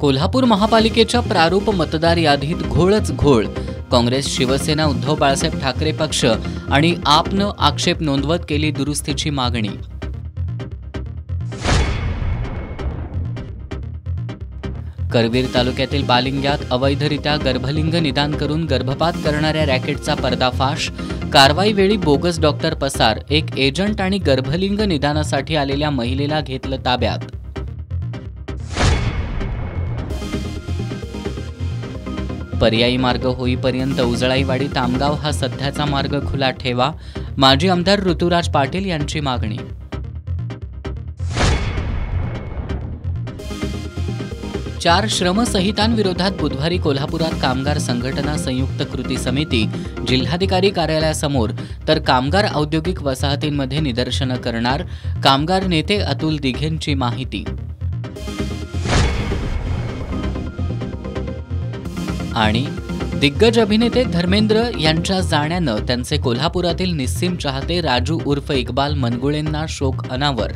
कोल्हापूर महापालिकेच्या प्रारूप मतदार यादीत घोळच घोळ. काँग्रेस, शिवसेना, उद्धव बाळासाहेब ठाकरे पक्ष आणि आपनं आक्षेप नोंदवत केली दुरुस्तीची मागणी. करवीर तालुक्यातील बालिंग्यात अवैधरित्या गर्भलिंग निदान करून गर्भपात करणाऱ्या रॅकेटचा पर्दाफाश. कारवाईवेळी बोगस डॉक्टर पसार. एक एजंट आणि गर्भलिंग निदानासाठी आलेल्या महिलेला घेतलं ताब्यात. पर्यायी मार्ग होईपर्यंत उजळाईवाडी तामगाव हा सध्याचा मार्ग खुला ठेवा. माजी आमदार ऋतुराज पाटील यांची मागणी. चार श्रमसंहितांविरोधात बुधवारी कोल्हापुरात कामगार संघटना संयुक्त कृती समिती जिल्हाधिकारी कार्यालयासमोर तर कामगार औद्योगिक वसाहतींमध्ये निदर्शनं करणार. कामगार नेते अतुल दिघेंची माहिती. आणि दिग्गज अभिनेते धर्मेंद्र यांच्या जाण्यानं त्यांचे कोल्हापुरातील निस्सीम चाहते राजू उर्फ इक्बाल मनगुळेंना शोक अनावर.